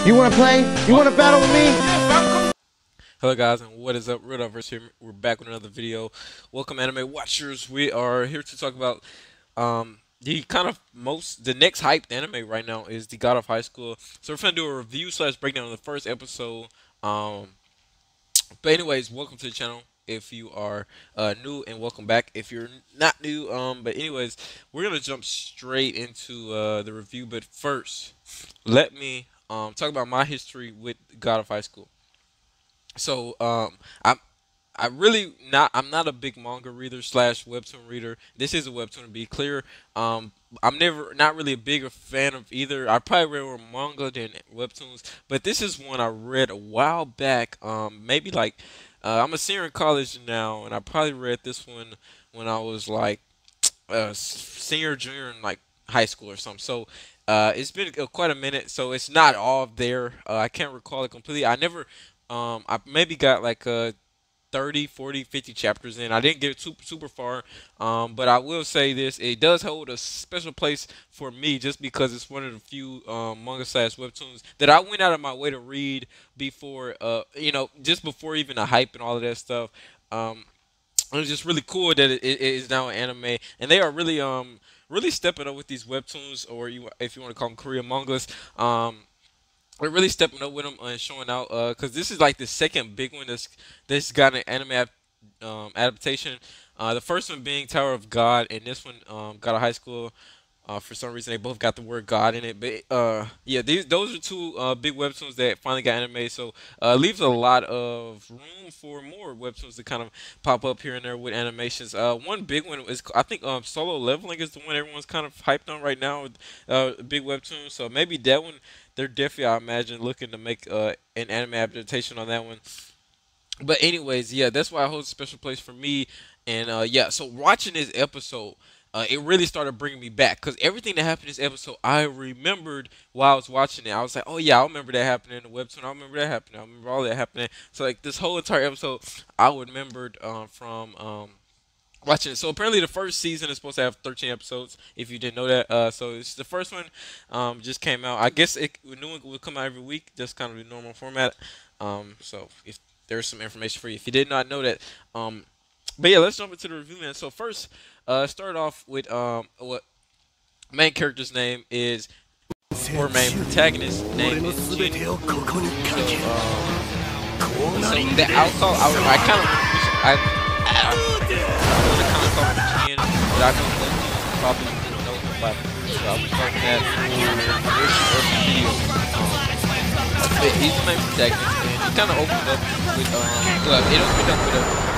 You wanna play? You wanna battle with me? Hello guys, and what is up? Redoverse here. We're back with another video. Welcome anime watchers. We are here to talk about the next hyped anime right now is the God of High School. So we're gonna do a review slash breakdown of the first episode. But anyways, welcome to the channel if you are new, and welcome back if you're not new. But anyways, we're gonna jump straight into the review. But first, let me talk about my history with God of High School. So I'm not a big manga reader slash webtoon reader. This is a webtoon, to be clear. I'm not really a bigger fan of either. I probably read more manga than webtoons, but this is one I read a while back. Maybe like I'm a senior in college now, and I probably read this one when I was like senior, junior in like high school or something. So it's been quite a minute, so it's not all there. I can't recall it completely. I maybe got like 30, 40, 50 chapters in. I didn't get super far, but I will say this: it does hold a special place for me, just because it's one of the few manga slash webtoons that I went out of my way to read before, just before even the hype and all of that stuff. It was just really cool that it is now an anime, and they are really stepping up with these webtoons, or if you want to call them Korean mangas. We're really stepping up with them and showing out, because this is like the second big one that's got an anime adaptation. The first one being Tower of God, and this one got a High School. For some reason, they both got the word God in it. But yeah, those are two big webtoons that finally got anime. So leaves a lot of room for more webtoons to kind of pop up here and there with animations. One big one is, I think, Solo Leveling is the one everyone's kind of hyped on right now. Big webtoon. So maybe that one, they're definitely, I imagine, looking to make an anime adaptation on that one. But anyways, yeah, that's why it holds a special place for me. And yeah, so watching this episode, it really started bringing me back, because everything that happened in this episode, I remembered while I was watching it. I was like, oh yeah, I remember that happening in the webtoon. I remember that happening. I remember all that happening. So like this whole entire episode, I remembered from watching it. So apparently the first season is supposed to have 13 episodes, if you didn't know that. So it's the first one just came out. I guess new one will come out every week, just kind of the normal format. So if there's some information for you if you did not know that. But yeah, let's jump into the review, man. So first, start off with what main character's name is, or main protagonist name is Jin. So the outcall, I kind of want to kind of call him Jin, but I know that you probably didn't know him by the, so I was talking that for the video. But he's the main protagonist, and he kind of opened up with it opened up with a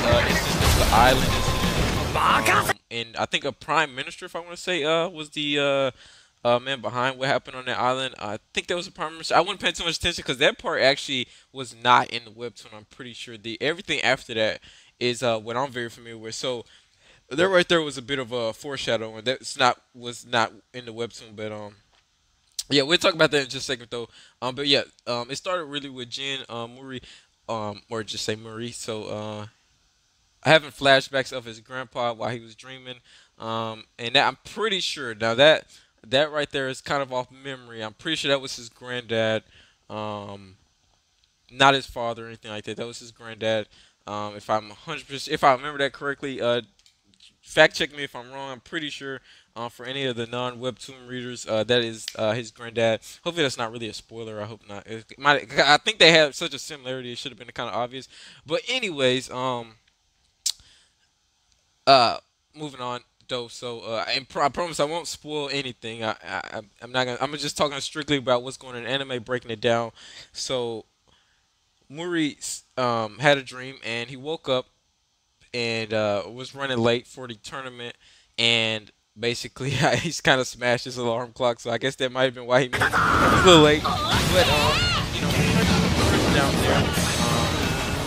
instance of the island, and I think a prime minister, if I want to say, was the man behind what happened on that island. I think there was a prime minister. I wouldn't pay too much attention, because that part actually was not in the webtoon. I'm pretty sure everything after that is what I'm very familiar with. So there, right there, was a bit of a foreshadowing that was not in the webtoon, but yeah, we'll talk about that in just a second though. But yeah, it started really with Jin, Muri, or just say Muri. So having flashbacks of his grandpa while he was dreaming, and that, I'm pretty sure now that right there is kind of off memory. I'm pretty sure that was his granddad, not his father or anything like that. That was his granddad. If I'm 100%, if I remember that correctly, fact check me if I'm wrong. I'm pretty sure, for any of the non-webtoon readers, that is his granddad. Hopefully that's not really a spoiler. I hope not. I think they have such a similarity. It should have been kind of obvious. But anyways, moving on though. So I promise I won't spoil anything. I'm not gonna. I'm just talking strictly about what's going on in anime, breaking it down. So Muri had a dream, and he woke up and was running late for the tournament, and basically he's kind of smashed his alarm clock. So I guess that might have been why he was a little late. But down there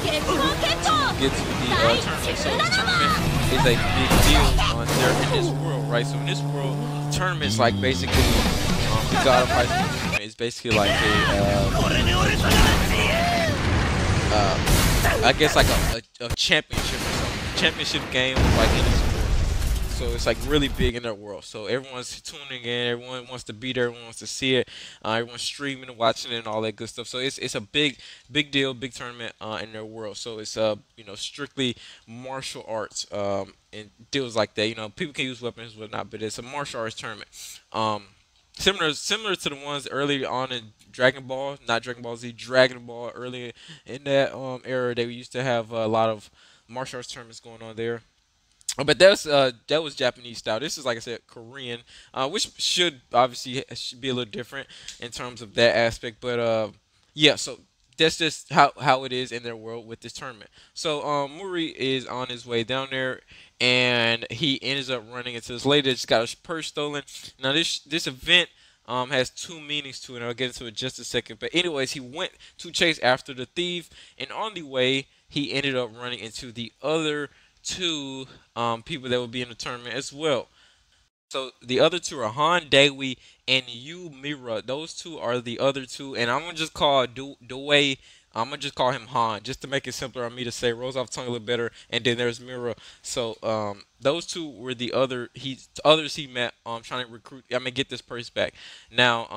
to get to the tournament. So the tournament is a big deal there in this world, right? So in this world, tournaments like basically the God of High School tournament is basically like I guess like a championship or something. Championship game like in this world. So it's like really big in their world. So everyone's tuning in. Everyone wants to be there. Everyone wants to see it. Everyone's streaming and watching it and all that good stuff. So it's a big deal, big tournament in their world. So it's strictly martial arts and deals like that. People can use weapons and whatnot, but it's a martial arts tournament. Um, similar to the ones early on in Dragon Ball, not Dragon Ball Z, Dragon Ball. Early in that era, they used to have a lot of martial arts tournaments going on there. But that was Japanese style. This is, like I said, Korean, which should obviously should be a little different in terms of that aspect. But yeah, so that's just how it is in their world with this tournament. So Muri is on his way down there, and he ends up running into this lady that just got his purse stolen. Now this event has two meanings to it. I'll get into it just a second. But anyways, he went to chase after the thief, and on the way, he ended up running into the other two people that will be in the tournament as well. So the other two are Han Daewee and Yu Mira. Those two are the other two, and I'm gonna just call Dewey. I'm gonna just call him Han, just to make it simpler on me to say. Rolls off the tongue a little better. And then there's Mira. So those two were the others he met. Trying to recruit. I mean, get this purse back. Now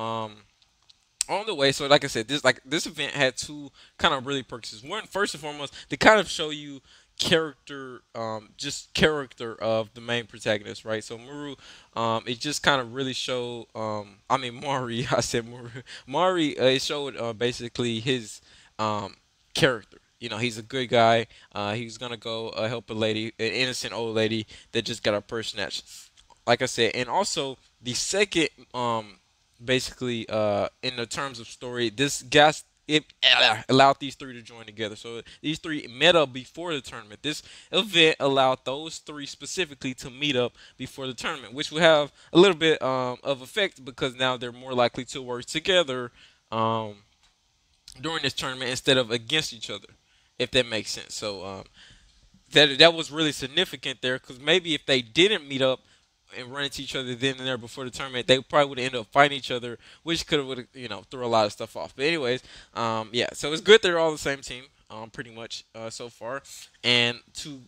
on the way, so like I said, this event had two kind of really purposes. One, first and foremost, to kind of show you character, just character of the main protagonist, right? So Muru, it just kind of really showed, I mean Mari, I said Muru, Mari, it showed basically his character. He's a good guy. He's gonna go help a lady, an innocent old lady that just got her purse snatched. Like I said, and also the second basically in the terms of story, this gas it allowed these three to join together. So these three met up before the tournament. This event allowed those three specifically to meet up before the tournament, which will have a little bit of effect because now they're more likely to work together um, during this tournament instead of against each other, if that makes sense. So that was really significant there because maybe if they didn't meet up and run into each other then and there before the tournament, they probably would ended up fighting each other, which could have threw a lot of stuff off. But anyways, yeah, so it's good they're all the same team. Pretty much so far, and to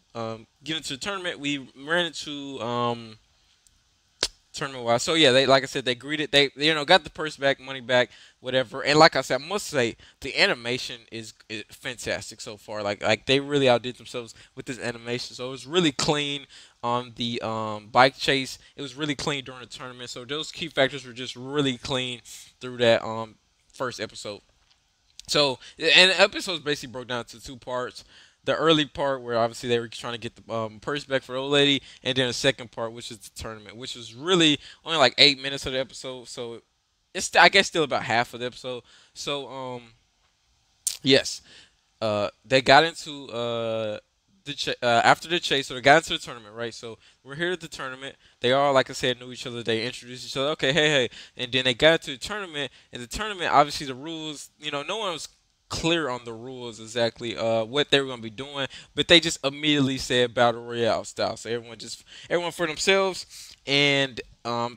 get into the tournament, we ran into tournament wise. So yeah, they like I said, they greeted, they got the purse back, money back, whatever. And like I said, I must say the animation is fantastic so far. Like they really outdid themselves with this animation. So it was really clean on the bike chase. It was really clean during the tournament. So those key factors were just really clean through that first episode. So, and the episodes basically broke down to two parts. The early part, where obviously they were trying to get the purse back for the old lady, and then the second part, which is the tournament, which was really only like 8 minutes of the episode. So, it's I guess still about half of the episode. So, yes, they got into after the chase, so they got into the tournament, right? So we're here at the tournament. They all, like I said, knew each other. They introduced each other. Okay, hey, hey, and then they got into the tournament. And the tournament, obviously, the rules. No one was clear on the rules exactly what they were gonna be doing, but they just immediately said battle royale style. So everyone for themselves, and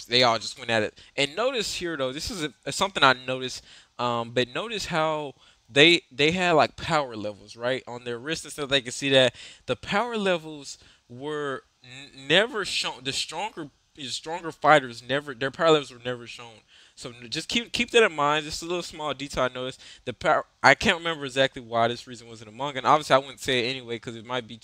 they all just went at it. And notice here though, this is something I noticed. But notice how they had like power levels right on their wrist and stuff. They could see that the power levels were never shown. The stronger fighters never their power levels were never shown. So just keep that in mind. Just a little small detail I noticed. The power I can't remember exactly why this reason was in the manga, and obviously I wouldn't say it anyway because it might be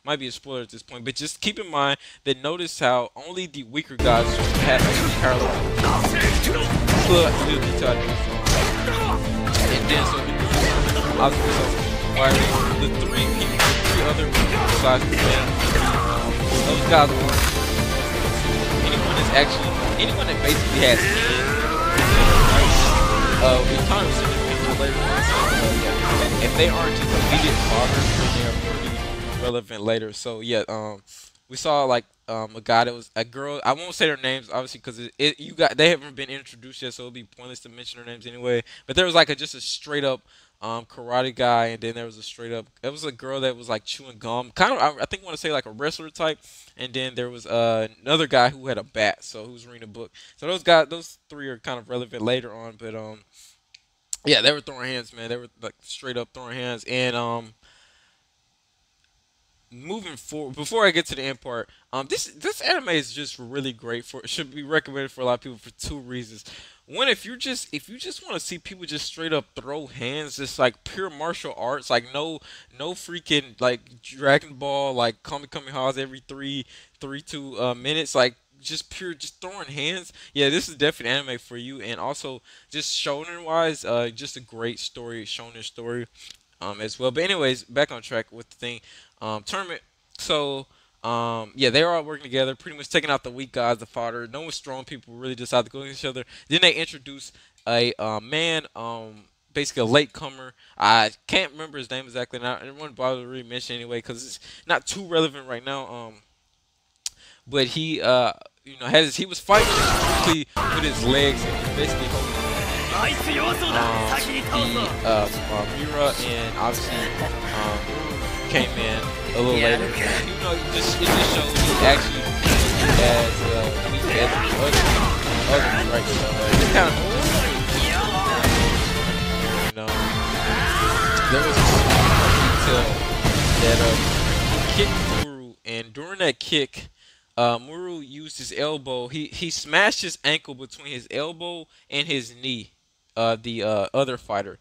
might be a spoiler at this point. But just keep in mind that notice how only the weaker guys have power levels. Little detail I noticed. And then so obviously the three other people besides the man, those guys were anyone that basically has skin. We kind of see these people later on. So, if they aren't just immediate fathers, then they are pretty relevant later. So yeah, we saw like a guy that was a girl. I won't say their names obviously because they haven't been introduced yet, so it'll be pointless to mention their names anyway. But there was like just a straight up karate guy, and then there was a straight up. It was a girl that was like chewing gum, kind of. I think I want to say like a wrestler type, and then there was another guy who had a bat, so who's reading a book. So those three are kind of relevant later on, but yeah, they were throwing hands, man. They were like straight up throwing hands, and moving forward, before I get to the end part, this anime is just really great for. Should be recommended for a lot of people for two reasons. One, if you just want to see people just straight up throw hands, just like pure martial arts, like no freaking like Dragon Ball, like Kami Ha's every two minutes, like just pure just throwing hands. Yeah, this is definitely anime for you, and also just shonen wise, just a great story, shonen story as well. But anyways, back on track with the thing. Tournament. So yeah, they were all working together, pretty much taking out the weak guys, the fodder. No one strong people really decided to go against each other. Then they introduced a man, basically a latecomer. I can't remember his name exactly now. I didn't bother to really mention anyway because it's not too relevant right now. But he he was fighting quickly with his legs and was basically holding Mira and obviously came in a little later. And, it just shows he actually as weak as the others, right? So it's kind of there was a detail that he kicked Muru, and during that kick, Muru used his elbow. He smashed his ankle between his elbow and his knee. The other fighter.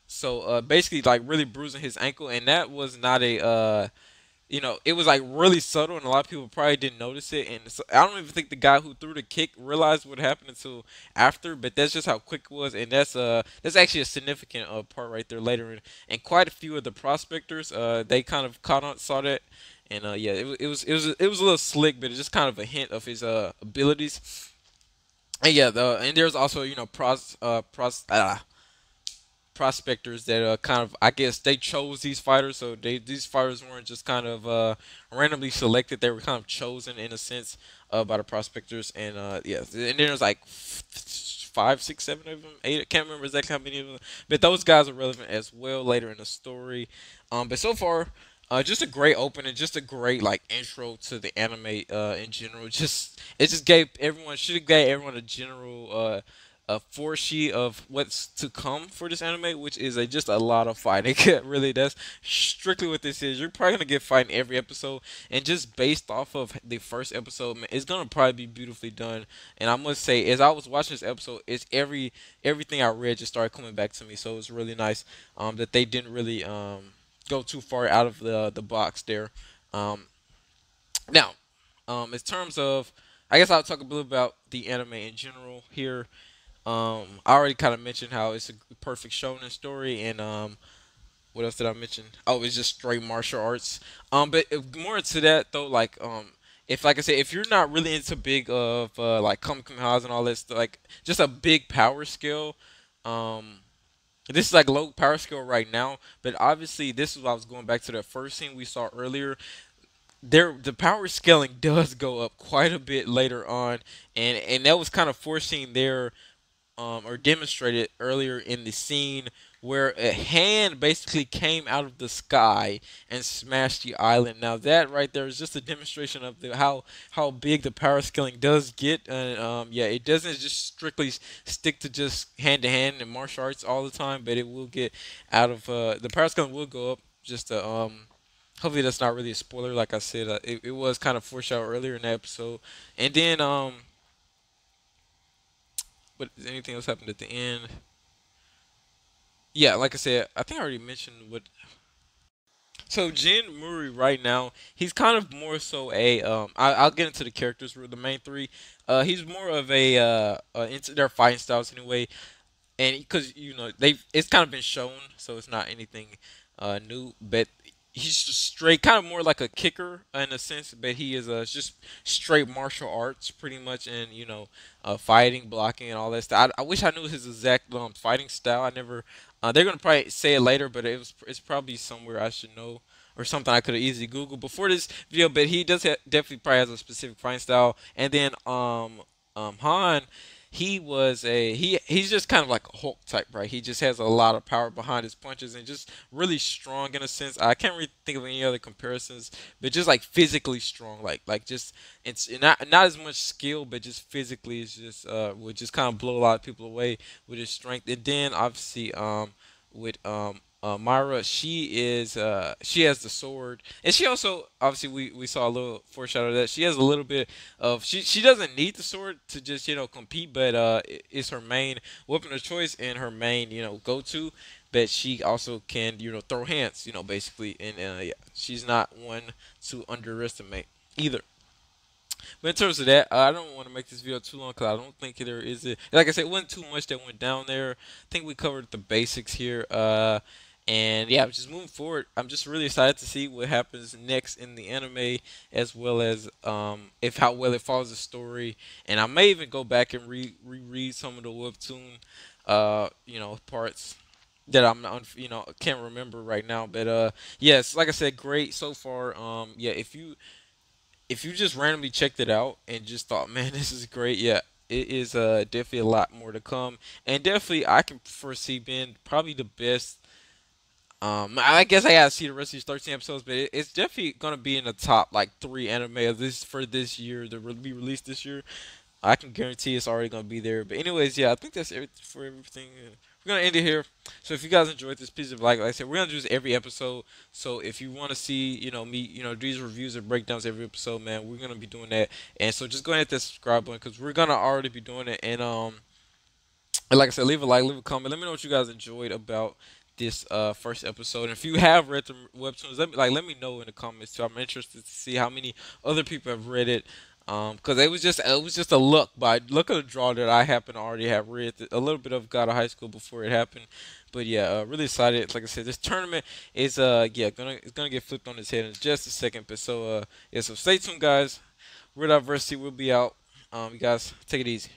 So basically, like really bruising his ankle, and that was not it was like really subtle, and a lot of people probably didn't notice it. And so I don't even think the guy who threw the kick realized what happened until after. But that's just how quick it was, and that's actually a significant part right there later. And quite a few of the prospectors, they kind of caught on, saw that, and yeah, it was a little slick, but it's just kind of a hint of his abilities. And yeah, and there's also prospectors that kind of, I guess they chose these fighters, so these fighters weren't just kind of randomly selected. They were kind of chosen in a sense by the prospectors, and yeah, and then there's like five, six, seven of them, eight. I can't remember exactly how many of them, but those guys are relevant as well later in the story. But so far. Just a great opening, just a great like intro to the anime in general. It just gave everyone should have gave everyone a general a foresheet of what's to come for this anime, which is just a lot of fighting. Really, that's strictly what this is. You're probably gonna get fighting every episode, and just based off of the first episode, man, it's gonna probably be beautifully done. And I must say, as I was watching this episode, everything I read just started coming back to me. So it was really nice that they didn't really go too far out of the box there. Um, Now, in terms of, I guess I'll talk a little about the anime in general here. I already kind of mentioned how it's a perfect shonen story, and what else did I mention? Oh, it's just straight martial arts. But more to that though, like if like I said, if you're not really into big of like Kamehamehas and all this, like just a big power skill, um, this is like low power skill right now, but obviously this is what I was going back to the first scene we saw earlier. The power scaling does go up quite a bit later on, and that was kind of foreseen there, or demonstrated earlier in the scene where a hand basically came out of the sky and smashed the island. Now that right there is just a demonstration of how big the power scaling does get, and yeah, it doesn't just strictly stick to just hand to hand and martial arts all the time, but it will get out of the power scaling will go up. Just hopefully that's not really a spoiler. Like I said, it was kind of foreshadowed earlier in the episode, and then but anything else happened at the end? Yeah, like I said, I think I already mentioned what. So Jin Muri right now, he's kind of more so a. I'll get into the characters for the main three. He's more of a into their fighting styles anyway, and because they it's kind of been shown, so it's not anything new. But he's just straight, kind of more like a kicker in a sense, but he is just straight martial arts pretty much, and fighting, blocking, and all that stuff. I wish I knew his exact fighting style. I never. They're gonna probably say it later, but it's probably somewhere I should know. Or something I could have easily Googled before this video, but he does definitely probably has a specific fighting style. And then Han, he's just kind of like a Hulk type, right? He just has a lot of power behind his punches and just really strong in a sense. I can't really think of any other comparisons, but just like physically strong, like just it's not as much skill, but just physically is just would just kind of blow a lot of people away with his strength. And then obviously with Myra, she has the sword, and she also obviously we saw a little foreshadow of that she has a little bit of she doesn't need the sword to just compete, but it's her main weapon of choice and her main go to. But she also can throw hands, basically, and yeah, she's not one to underestimate either. But in terms of that, I don't want to make this video too long because I don't think there is a like I said, it wasn't too much that went down there. I think we covered the basics here. And yeah, just moving forward, I'm just really excited to see what happens next in the anime, as well as if how well it follows the story. And I may even go back and reread some of the webtoon, parts that I'm not, can't remember right now. But yes, like I said, great so far. Yeah, if you just randomly checked it out and just thought, man, this is great, yeah, it is definitely a lot more to come, and definitely I can foresee being probably the best. I guess I gotta see the rest of these 13 episodes, but it's definitely gonna be in the top like three anime of this for this year to be released this year. I can guarantee it's already gonna be there. But anyways, yeah, I think that's everything for everything. We're gonna end it here. So if you guys enjoyed this, please like I said, we're gonna do this every episode. So if you want to see, me, these reviews and breakdowns every episode, man, we're gonna be doing that. And so just go ahead and hit that subscribe button because we're gonna already be doing it. And like I said, leave a like, leave a comment. Let me know what you guys enjoyed about this first episode. And if you have read the webtoons, let me know in the comments too. I'm interested to see how many other people have read it. Because it was just a look of the draw that I happen to already have read a little bit of God of High School before it happened. But yeah, really excited. Like I said, this tournament is yeah it's gonna get flipped on its head in just a second. But so yeah, so stay tuned, guys. Real Diversity will be out. You guys take it easy.